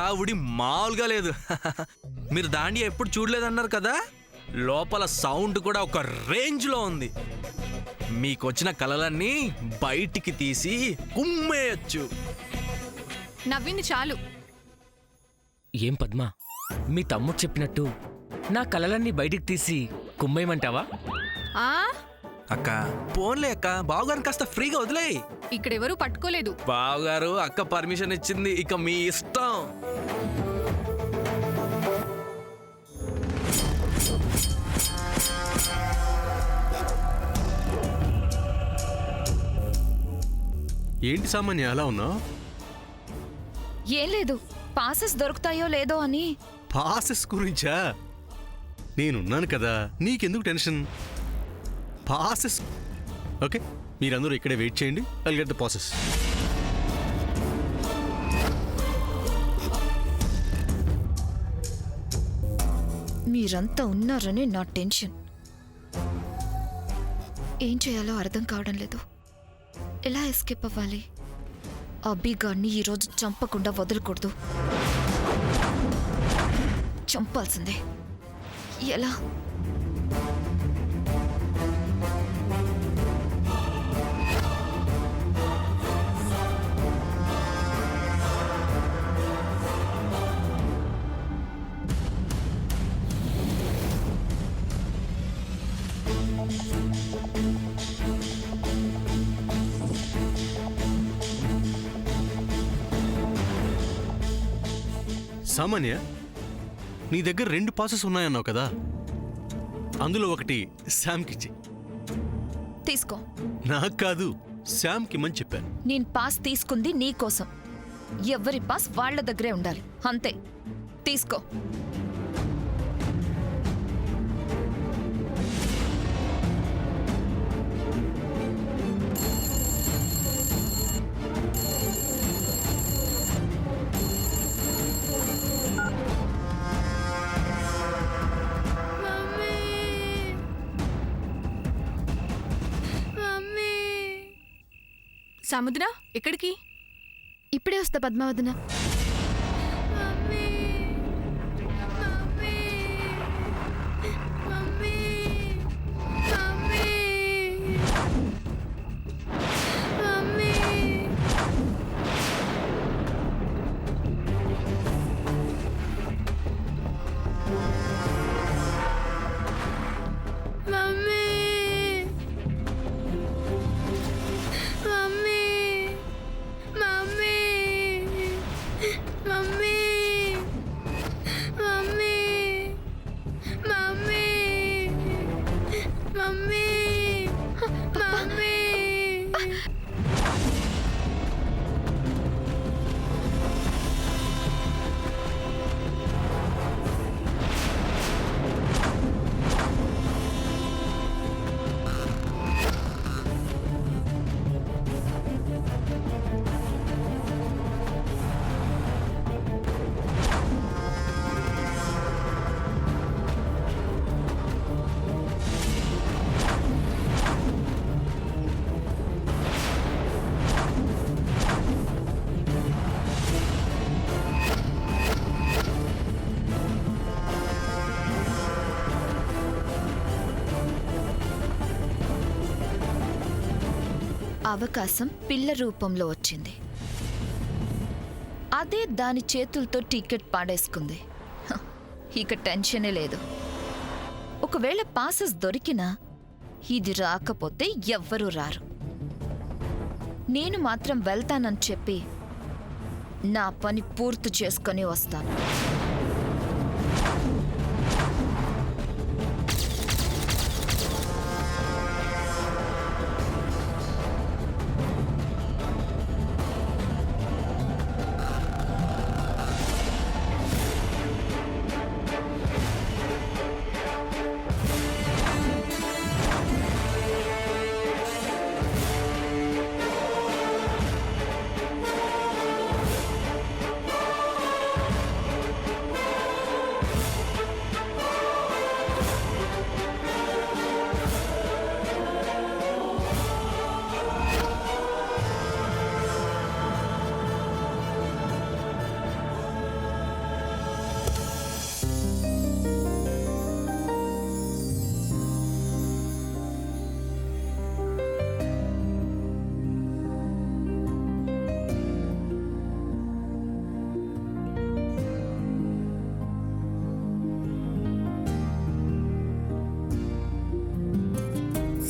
హడావుడి మామూలుగా లేదు. మీరు దాండియా ఎప్పుడు చూడలేదన్నారు కదా, లోపల సౌండ్ కూడా ఒక రేంజ్లో ఉంది. మీకొచ్చిన కలలన్నీ బయటికి తీసి కుమ్మేయచ్చు. నవ్వింది చాలు. ఏం పద్మ, మీ తమ్ముడు చెప్పినట్టు నా కలలన్నీ బయటికి తీసి కుమ్మేయమంటావా? ఆ అక్క పోన్లే అక్క, బావగారిని కాస్త ఫ్రీగా వదిలేయి. ఇక్కడెవరూ పట్టుకోలేదు. బావగారు అక్క పర్మిషన్ ఇచ్చింది, ఇక మీ ఇష్టం. ఏంటి సామాన్య అలా ఉన్నావు? ఏం లేదు, పాసెస్ దొరుకుతాయో లేదో అని. పాసెస్ గురించా? నేనున్నాను కదా, నీకెందుకు టెన్షన్? పాసెస్ ఓకే, మీరందరూ ఇక్కడే వెయిట్ చేయండి. I'll get the passes. మీరంతా ఉన్నారని నా టెన్షన్. ఏం చేయాలో అర్థం కావడం లేదు. ఎలా ఎస్కేప్ అవ్వాలి? అబ్బీగాడిని ఈరోజు చంపకుండా వదలకూడదు. చంపాల్సిందే. ఎలా? సామాన్య, నీ దగ్గర 2 పాసెస్ ఉన్నాయన్నావు కదా, అందులో ఒకటి శామ్కిచ్చి. తీసుకో. నాకు కాదు, శామ్కిమ్మని చెప్పాను. నేను పాస్ తీసుకుంది నీకోసం. ఎవరి పాస్ వాళ్ళ దగ్గరే ఉండాలి, అంతే. తీసుకో. సముద్ర ఎక్కడికి? ఇప్పుడే వస్తా పద్మావదన. అవకాశం పిల్ల రూపంలో వచ్చింది. అదే దాని చేతులతో టికెట్ పాడేసుకుంది. ఇక టెన్షనే లేదు. ఒకవేళ పాసెస్ దొరికినా ఇది రాకపోతే ఎవ్వరూ రారు. నేను మాత్రం వెళ్తానని చెప్పి నా పని పూర్తి చేసుకొని వస్తాను.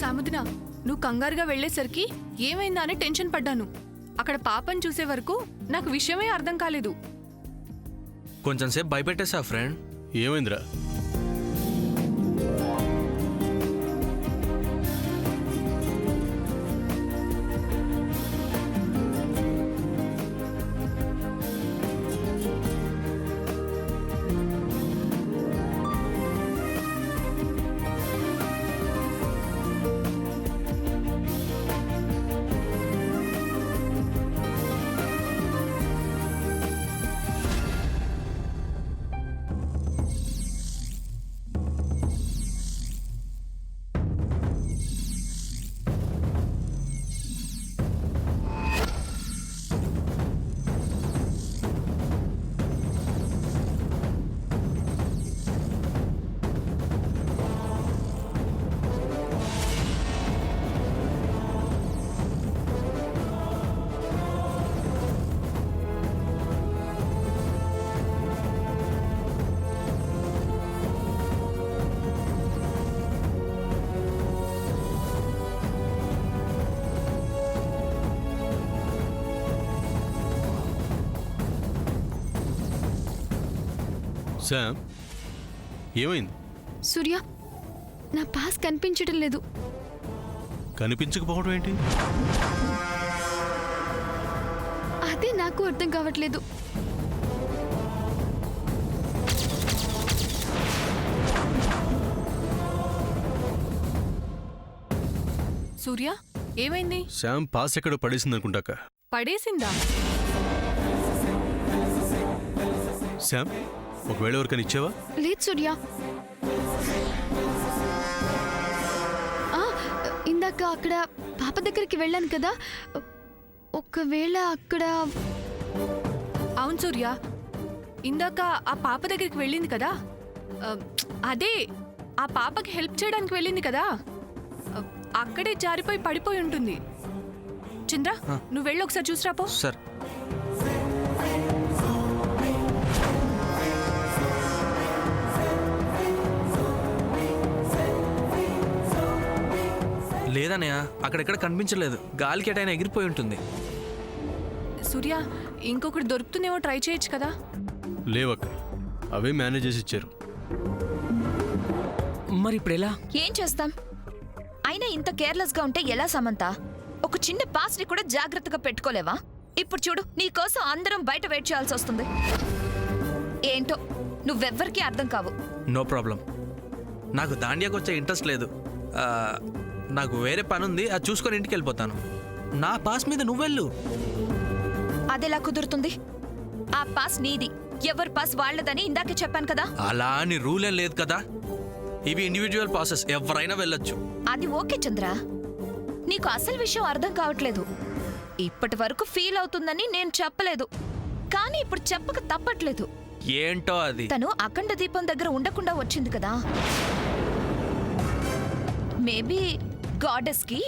సముద్ర, నువ్వు కంగారుగా వెళ్ళేసరికి ఏమైందా అని టెన్షన్ పడ్డాను. అక్కడ పాపని చూసే వరకు నాకు విషయమే అర్థం కాలేదు. కొంచెం సేపు భయపెట్టేసా ఫ్రెండ్. ఏమైందిరా? శామ్, ఏమైంది? సూర్య, నా పాస్ కనిపించడం లేదు. కనిపించకపోవడం ఏంటి? అదే నాకు అర్థం కావట్లేదు. సూర్య, ఏమైంది? శామ్ పాస్ ఎక్కడో పడేసింది అనుకుంటాక. పడేసిందా? శామ్, ఒకవేళ ఎవరికైనా ఇచ్చావా? లేదు సూర్య. ఇందాక అక్కడ పాప దగ్గరికి వెళ్ళాను కదా, ఒకవేళ అక్కడ. అవును సూర్య, ఇందాక ఆ పాప దగ్గరికి వెళ్ళింది కదా, అదే ఆ పాపకి హెల్ప్ చేయడానికి వెళ్ళింది కదా, అక్కడే జారిపోయి పడిపోయి ఉంటుంది. చంద్ర, నువ్వు వెళ్ళి ఒకసారి చూసిరాపో. సార్, లేదన్నయ్య, అక్కడెక్కడ కనిపించలేదు. గాలికి ఎటైనా ఎగిరిపోయి ఉంటుంది. సూర్య, ఇంకొకటి దొరుకుతుందేమో ట్రై చేయొచ్చు కదా. లేవక్క, అవే మేనేజ్ చేసి ఇచ్చారు. మరి ఇప్పుడు ఎలా? ఏం చేస్తాం? అయినా ఇంత కేర్లెస్గా ఉంటే ఎలా సమంత? ఒక చిన్న పాస్ని కూడా జాగ్రత్తగా పెట్టుకోలేవా? ఇప్పుడు చూడు, నీకోసం అందరం బయట వెయిట్ చేయాల్సి వస్తుంది. ఏంటో నువ్వెవ్వరికీ అర్థం కావు. No problem. నాకు దాండియాకి వచ్చే ఇంట్రెస్ట్ లేదు. నాకు వేరే పని ఉంది, అది చూసుకొని ఇంటికి వెళ్ళిపోతాను. నా పాస్ మీద నువ్వెళ్ళు. అదెలా కుదురుతుంది? ఆ పాస్ నీది, ఎవరి పాస్ వాళ్ళదని ఇందాకే చెప్పాను కదా. అలా అని రూల్ ఏం లేదు కదా. ఇవి ఇండివిజువల్ ప్రాసెస్, ఎవరైనా వెళ్ళొచ్చు. అది ఓకే చంద్ర, నీకు అసలు విషయం అర్థం కావట్లేదు. ఇప్పటి వరకు ఫీల్ అవుతుందని నేను చెప్పలేదు, కానీ ఇప్పుడు చెప్పక తప్పట్లేదు. ఏంటో అది. తను అఖండ దీపం దగ్గర ఉండకుండా వచ్చింది కదా. మేబీ గాడెస్ కి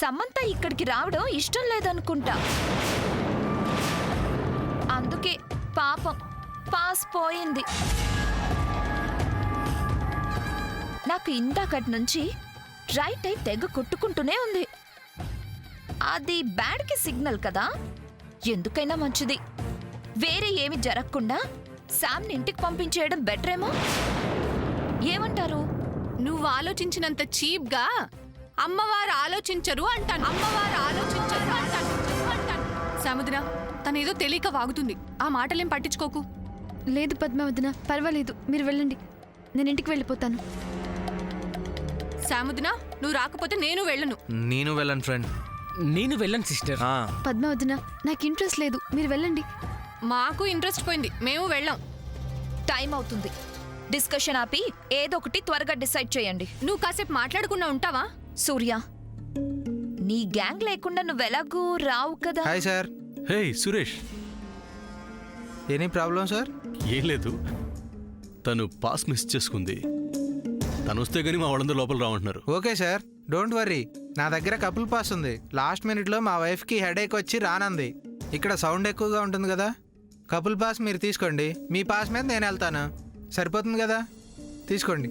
సమంత ఇక్కడికి రావడం ఇష్టం లేదనుకుంటా. అందుకే పాపం పాస్ పోయింది. నాకు ఇందాకటి నుంచి రైట్ అయి తెగ కొట్టుకుంటూనే ఉంది. అది బ్యాడ్కి సిగ్నల్ కదా. ఎందుకైనా మంచిది, వేరే ఏమి జరగకుండా శామ్ని ఇంటికి పంపించేయడం బెటరేమో. ఏమంటారు? నువ్వు ఆలోచించినంత చీప్ గా అమ్మవారు ఆలోచించరు అంటాను. అమ్మవారు ఆలోచించరు అంటాను. సముద్ర, తనేదో తెలియక వాగుతుంది. ఆ మాటలేం పట్టించుకోకు. లేదు పద్మావతిన, పర్వాలేదు, మీరు వెళ్ళండి, నేను ఇంటికి వెళ్ళిపోతాను. సముద్ర, నువ్వు రాకపోతే నేను వెళ్ళను. నేను వెళ్ళను ఫ్రెండ్. నేను వెళ్ళను సిస్టర్. పద్మావతిన, నాకు ఇంట్రెస్ట్ లేదు, మీరు వెళ్ళండి. మాకు ఇంట్రెస్ట్ పోయింది, మేము వెళ్ళాం. టైం అవుతుంది. డిస్కషన్ ఆపి ఏదో ఒకటి త్వరగా డిసైడ్ చేయండి. నువ్వు కాసేపు మాట్లాడకుండా ఉంటావా? సూర్య, నీ గ్యాంగ్ లేకుండా నువ్వెలాగూ రావు కదా. Hi sir. Hey Suresh. Any problem sir? ఏం లేదు, తను పాస్ మిస్ చేసుకుంది. తను వస్తే గానీ మా వాళ్ళందరూ లోపల రావంటున్నారు. Okay sir, don't worry. నా దగ్గర కపుల్ పాస్ ఉంది. లాస్ట్ మినిట్లో మా వైఫ్కి హెడేక్ వచ్చి రానంది. ఇక్కడ సౌండ్ ఎక్కువగా ఉంటుంది కదా, కపుల్ పాస్ మీరు తీసుకోండి. మీ పాస్ మీద నేను వెళ్తాను, సరిపోతుంది కదా, తీసుకోండి.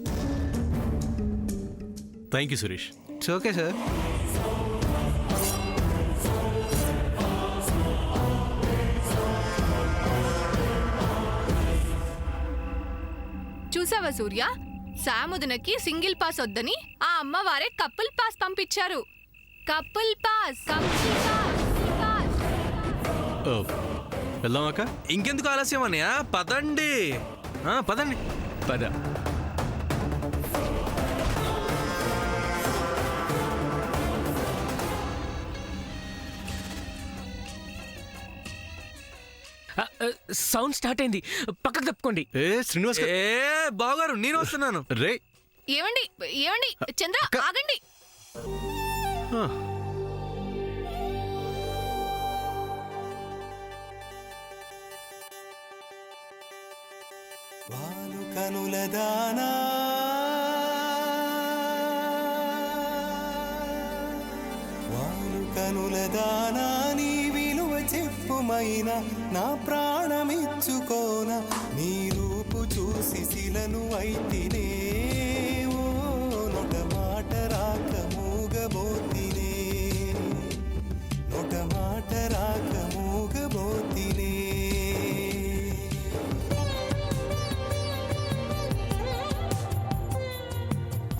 Thank you Suresh. It's okay sir. చూసావా సూర్య, సాముదనకి సింగిల్ పాస్ వద్దని ఆ అమ్మవారే కపుల్ పాస్ పంపించారు. Couple pass, couple pass, pass. ఓ, వెళ్దాం అక్క. ఇంకెందుకు ఆలస్యం అన్నయ్య, పదండి. పదండి. పద. సౌండ్ స్టార్ట్ అయింది, పక్కకు తప్పుకోండి. ఏ శ్రీనివాస్ గారు. ఏ బావగారు, నేను వస్తున్నాను. రే ఏమండి ఏమండి, చంద్ర ఆగండి. ఆ. వాలు కనుల దానా వాలు కనుల దానా నీ విలువ చెప్పుమైనా నా ప్రాణమిచ్చుకోన నీ రూపు చూసి శిలను అయితినే ఓ నొట మాట రాక మూగబోతినే నొట మాట రాక మూగబోతినే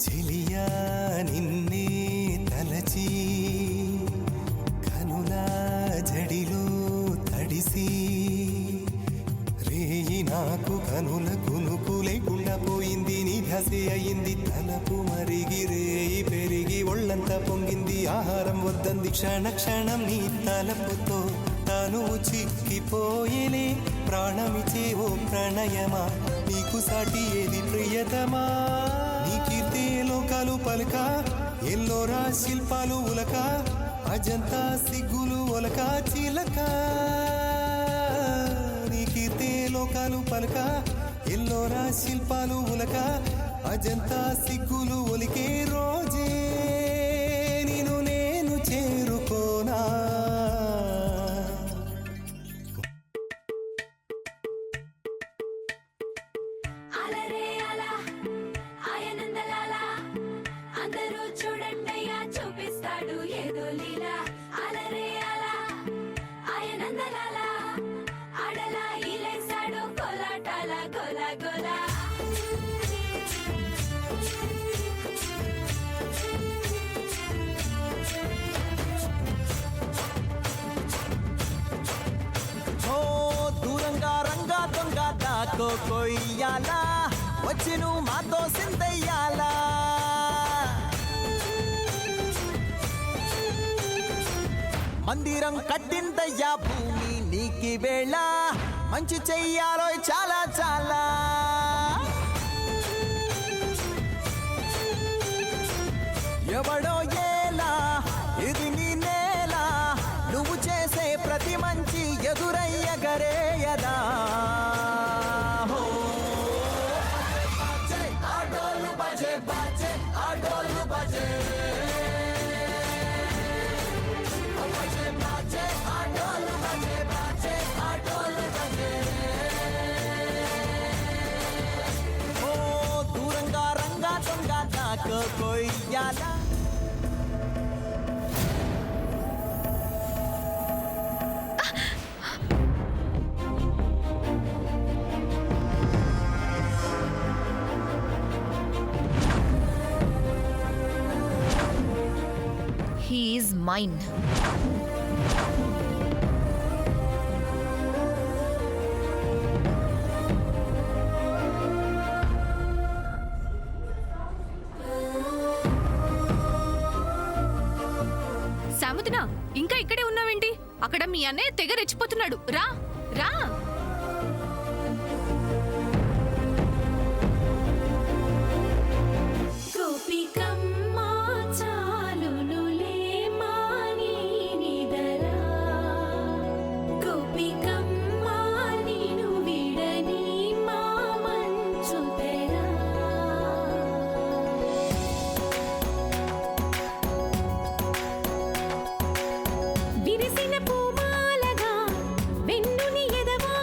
చెలియా నిన్నే తలచి కనుల జడిలో తడిసి రేయి నాకు కనుల కునుకు లేకుండా పోయింది నీ ధసే అయింది తలపు మరిగి రేయి పెరిగి ఒళ్ళంతా పొంగింది ఆహారం వద్దంది క్షణ క్షణం నీ తలపుతో తను చిక్కిపోయేనే ప్రాణమిచే ఓ ప్రణయమా నీకు సాటి ఏది ప్రియతమా నీ కీర్తి లోకాలు పలక ఎల్లోరా శిల్పాలు ఉలక అజంతా సిగ్గులు ఒలక చిలక నీ కీర్తి లోకాలు పలక ఎల్లోరా శిల్పాలు ఉలక అజంతా సిగ్గులు ఒలికే రోజే నిన్ను నేను చేరుకోనా అందరూ చూడండయ్యా చూపిస్తాడు ఏదో లీలా అలరే అలా ఆయనందలాలా ఆడలా ఈలేసాడు కోలాటాల గోలా గోలా ఓ దూరంగా రంగా దొంగ దాకో కొయ్యాలా వచ్చి నువ్వు మాతో సిందయ్యాలా మందిరం కట్టిందయ్యా భూమి నీకి వేళ మంచి చెయ్యాలో చాలా చాలా ఎవడో ఏలా ఇది నీ నేల నువ్వు చేసే ప్రతి మంచి ఎదురయ్యగరేయదా ఆటోలు బజే బాజే ఆటోలు బజే దూరంగా రంగా దొంగ నాకు కొయ్యాలా He is mine. సాముదన, ఇంకా ఇక్కడే ఉన్నావేంటి? అక్కడ మీ అన్నయ్య తెగ రెచ్చిపోతున్నాడు. రా రా. గోపికమ్మ చాలునులే మాని నిదరా గోపికమ్మ నిను విడని మా మంచు తెరా విరిసిన పూమాలగా వెన్నుని ఎదవా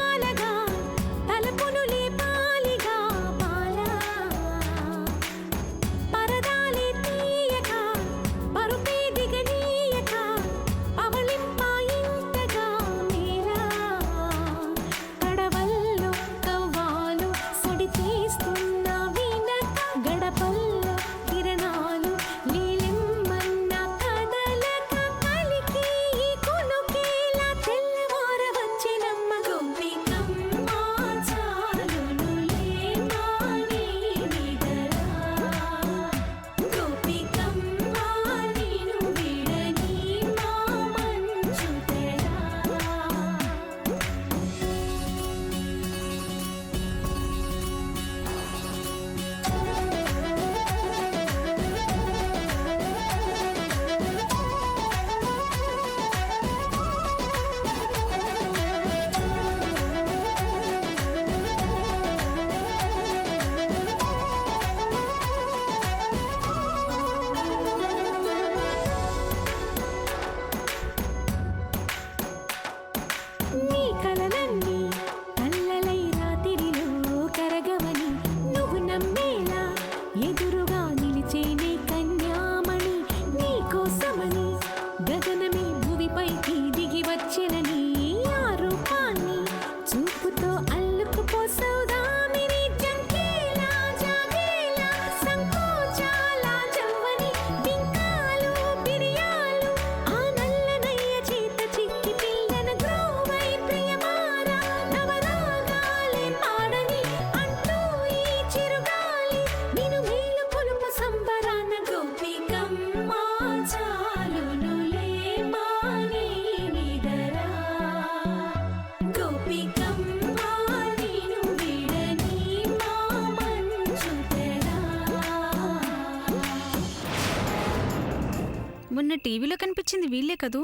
మొన్న టీవీలో కనిపించింది వీళ్ళే కదూ?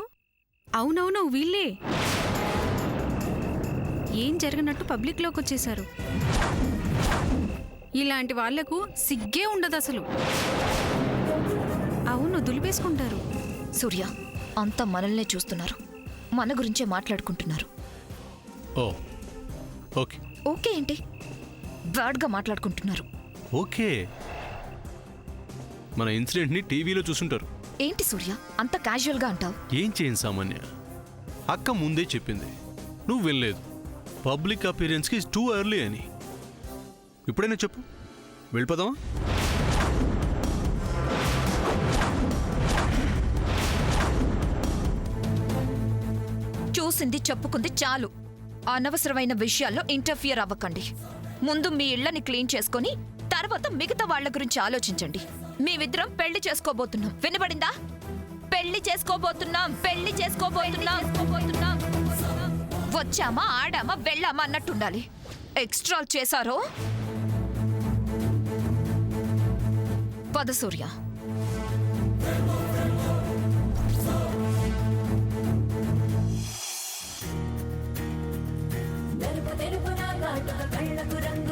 అవునవును వీళ్ళే. ఏం జరగనట్టు పబ్లిక్లోకి వచ్చేశారు. ఇలాంటి వాళ్లకు సిగ్గే ఉండదు అసలు. అవును, దులిపేసుకుంటారు. సూర్య, అంతా మనల్నే చూస్తున్నారు, మన గురించే మాట్లాడుకుంటున్నారు. ఓ ఓకే ఓకే ఏంటి? బ్యాడ్గా మాట్లాడుకుంటున్నారు. ఓకే, మన ఇన్సిడెంట్ని టీవీలో చూసుంటారు. ఏంటి సూర్య అంత క్యాజువల్గా అంటావు? ఏం చేయను సామాన్య, అక్క ముందే చెప్పింది, నువ్వు వెళ్ళలేదు. పబ్లిక్ అపీరెన్స్కి ఇస్ టూ ఎర్లీ అని. ఇప్పుడైనా చెప్పు, వెళ్ళిపోదామా? చూసింది చెప్పుకుంది చాలు. అనవసరమైన విషయాల్లో ఇంటర్ఫియర్ అవ్వకండి. ముందు మీ ఇళ్లని క్లీన్ చేసుకొని తర్వాత మిగతా వాళ్ళ గురించి ఆలోచించండి. మేమిద్దరం పెళ్లి చేసుకోబోతున్నాం, వినబడిందా? పెళ్లి చేసుకోబోతున్నాం, పెళ్లి చేసుకోబోతున్నాం. వచ్చామా, ఆడామా, వెళ్ళామా అన్నట్టుండాలి. ఎక్స్ట్రాల్ చేశారో పద సూర్య. తెరుపు తెరుపున కాటుక కళ్ళకు రంగు